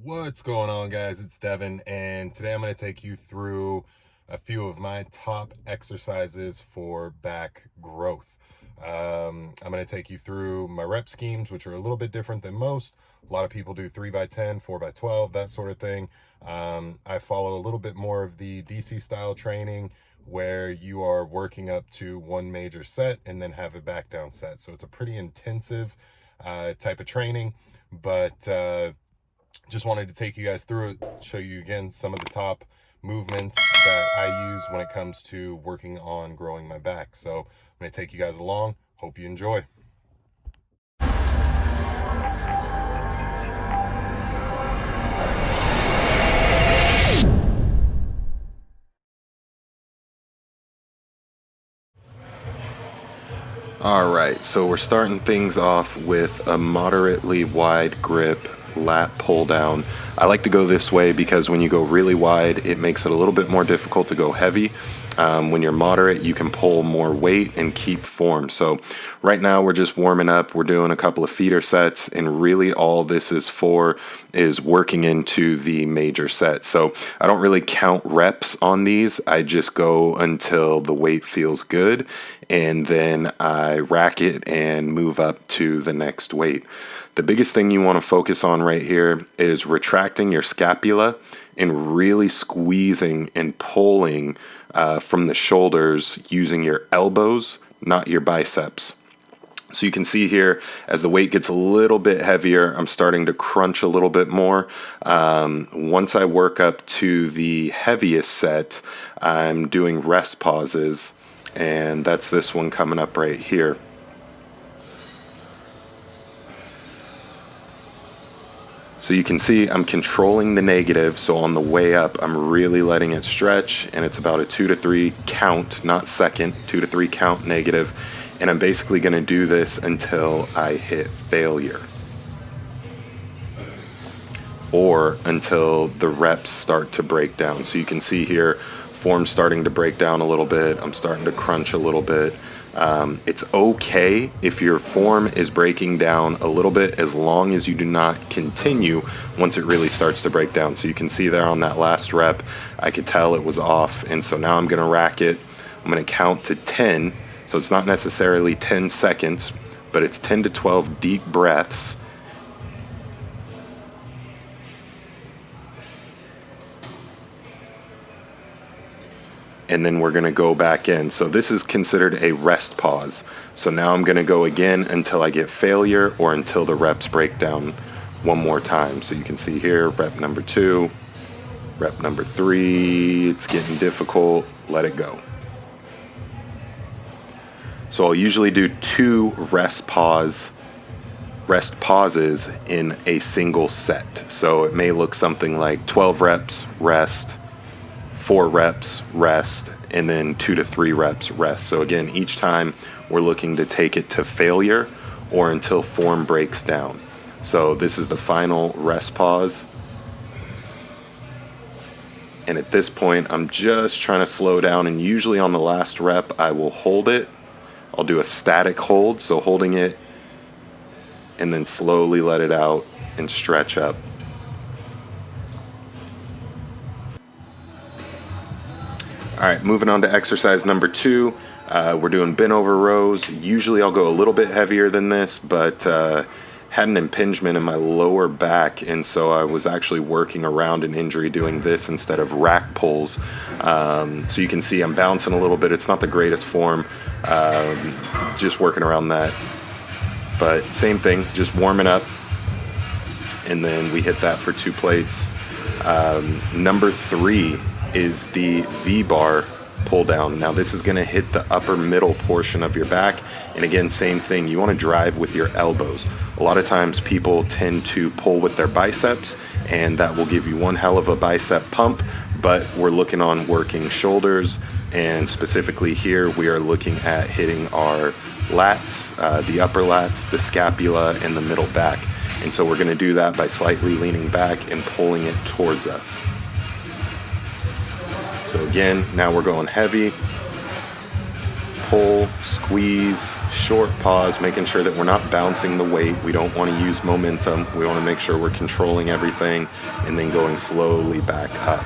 What's going on, guys? It's Devin, and today I'm going to take you through a few of my top exercises for back growth. I'm going to take you through my rep schemes, which are a little bit different than most. A lot of people do 3x10, 4x12, that sort of thing. I follow a little bit more of the DC style training where you are working up to one major set and then have a back down set. So it's a pretty intensive type of training, but just wanted to take you guys through it, show you again some of the top movements that I use when it comes to working on growing my back. So I'm going to take you guys along. Hope you enjoy. All right, so we're starting things off with a moderately wide grip lat pull down. I like to go this way because when you go really wide, it makes it a little bit more difficult to go heavy. When you're moderate, you can pull more weight and keep form. So right now we're just warming up. We're doing a couple of feeder sets, and really all this is for is working into the major set. So I don't really count reps on these. I just go until the weight feels good, and then I rack it and move up to the next weight. The biggest thing you want to focus on right here is retracting your scapula and really squeezing and pulling from the shoulders using your elbows, not your biceps. So you can see here, as the weight gets a little bit heavier, I'm starting to crunch a little bit more. Once I work up to the heaviest set, I'm doing rest pauses, and that's this one coming up right here. So you can see I'm controlling the negative, so on the way up I'm really letting it stretch, and it's about a 2 to 3 count, not second, 2 to 3 count negative, and I'm basically going to do this until I hit failure, or until the reps start to break down. So you can see here, form's starting to break down a little bit, I'm starting to crunch a little bit. It's okay if your form is breaking down a little bit, as long as you do not continue once it really starts to break down. So you can see there on that last rep, I could tell it was off, and so now I'm going to rack it. I'm going to count to 10, so it's not necessarily 10 seconds, but it's 10 to 12 deep breaths. And then we're going to go back in. So this is considered a rest pause. So now I'm going to go again until I get failure, or until the reps break down one more time. So you can see here, rep number 2, rep number 3, it's getting difficult, let it go. So I'll usually do 2 rest pauses in a single set. So it may look something like 12 reps, rest, 4 reps, rest, and then 2 to 3 reps, rest. So again, each time we're looking to take it to failure or until form breaks down. So this is the final rest pause. And at this point, I'm just trying to slow down, and usually on the last rep, I will hold it. I'll do a static hold, so holding it and then slowly let it out and stretch up. All right, moving on to exercise number 2. We're doing bent over rows. Usually I'll go a little bit heavier than this, but had an impingement in my lower back, and so I was actually working around an injury doing this instead of rack pulls. So you can see I'm bouncing a little bit. It's not the greatest form, just working around that. But same thing, just warming up, and then we hit that for 2 plates. Number 3 is the VBar pull down. Now this is going to hit the upper middle portion of your back, and again, same thing, you want to drive with your elbows. A lot of times people tend to pull with their biceps, and that will give you one hell of a bicep pump, but we're looking on working shoulders, and specifically here we are looking at hitting our lats, the upper lats, the scapula, and the middle back. And so we're going to do that by slightly leaning back and pulling it towards us. So again, now we're going heavy, pull, squeeze, short pause, making sure that we're not bouncing the weight. We don't want to use momentum. We want to make sure we're controlling everything and then going slowly back up.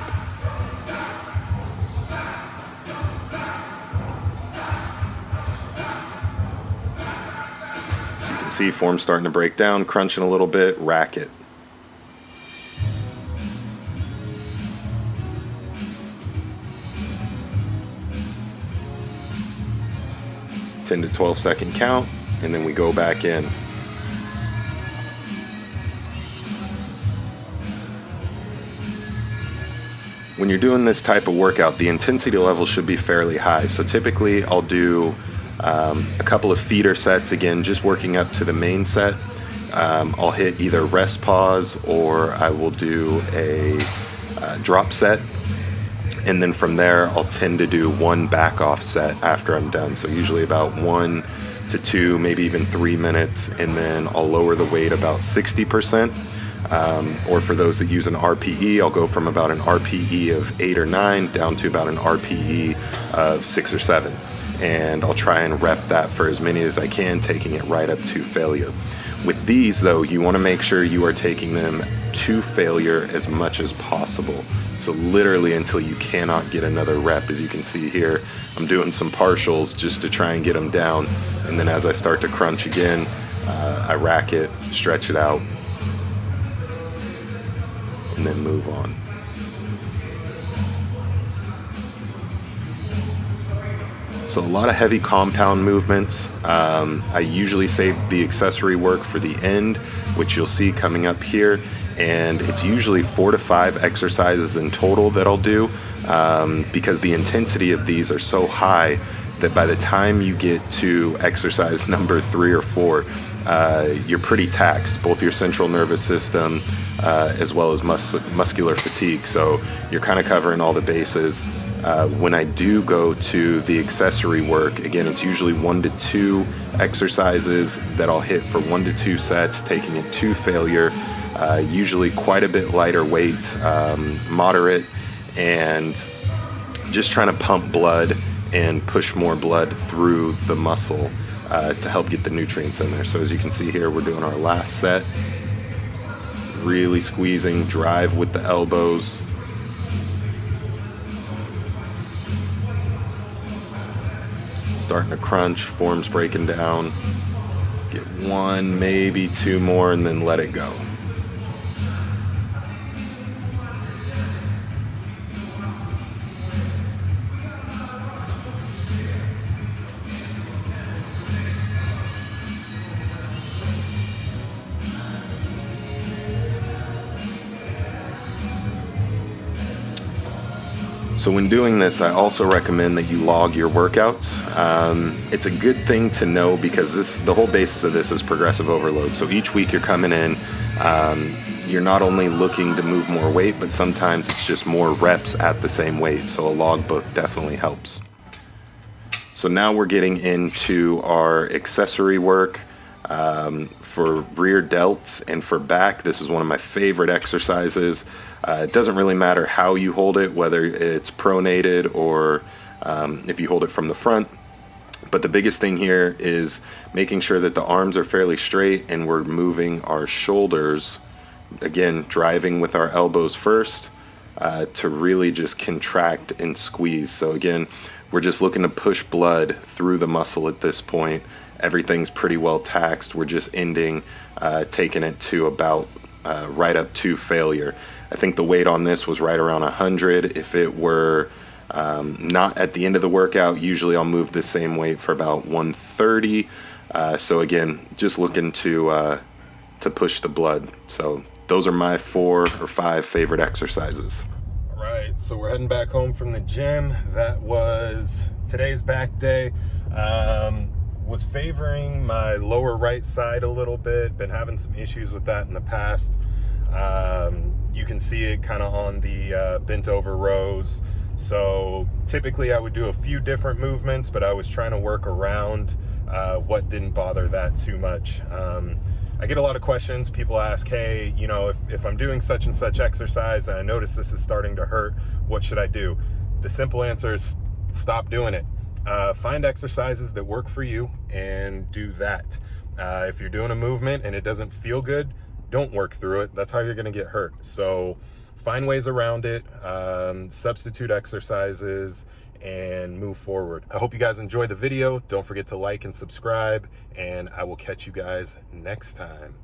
So you can see form starting to break down, crunching a little bit, rack it. 10 to 12 second count, and then we go back in. When you're doing this type of workout, the intensity level should be fairly high. So typically I'll do a couple of feeder sets, again, just working up to the main set. I'll hit either rest pause or I will do a drop set. And then from there, I'll tend to do one back off set after I'm done. So usually about 1 to 2, maybe even 3 minutes. And then I'll lower the weight about 60%. Or for those that use an RPE, I'll go from about an RPE of 8 or 9 down to about an RPE of 6 or 7. And I'll try and rep that for as many as I can, taking it right up to failure. With these though, you want to make sure you are taking them to failure as much as possible. So literally until you cannot get another rep. As you can see here, I'm doing some partials just to try and get them down. And then as I start to crunch again, I rack it, stretch it out, and then move on. So a lot of heavy compound movements. I usually save the accessory work for the end, which you'll see coming up here. And it's usually 4 to 5 exercises in total that I'll do, because the intensity of these are so high that by the time you get to exercise number 3 or 4, you're pretty taxed, both your central nervous system as well as muscular fatigue. So you're kind of covering all the bases. When I do go to the accessory work, again, it's usually 1 to 2 exercises that I'll hit for 1 to 2 sets, taking it to failure. Usually quite a bit lighter weight, moderate, and just trying to pump blood and push more blood through the muscle to help get the nutrients in there. So as you can see here, we're doing our last set. Really squeezing, drive with the elbows. Starting to crunch, form's breaking down. Get 1, maybe 2 more, and then let it go. So when doing this, I also recommend that you log your workouts. It's a good thing to know because the whole basis of this is progressive overload. So each week you're coming in, you're not only looking to move more weight, but sometimes it's just more reps at the same weight. So a logbook definitely helps. So now we're getting into our accessory work. For rear delts and for back, this is one of my favorite exercises. It doesn't really matter how you hold it, whether it's pronated or if you hold it from the front. But the biggest thing here is making sure that the arms are fairly straight and we're moving our shoulders, again, driving with our elbows first to really just contract and squeeze. So again, we're just looking to push blood through the muscle at this point. Everything's pretty well taxed. We're just ending, taking it to about right up to failure. I think the weight on this was right around 100. If it were not at the end of the workout, usually I'll move the same weight for about 130. So again, just looking to push the blood. So those are my 4 or 5 favorite exercises. All right, so we're heading back home from the gym. That was today's back day. Was favoring my lower right side a little bit. Been having some issues with that in the past. You can see it kind of on the bent over rows. So typically I would do a few different movements, but I was trying to work around what didn't bother that too much. I get a lot of questions. People ask, hey, you know, if I'm doing such and such exercise and I notice this is starting to hurt, what should I do? The simple answer is stop doing it. Find exercises that work for you and do that. If you're doing a movement and it doesn't feel good, don't work through it. That's how you're going to get hurt. So find ways around it, substitute exercises, and move forward. I hope you guys enjoyed the video. Don't forget to like and subscribe, and I will catch you guys next time.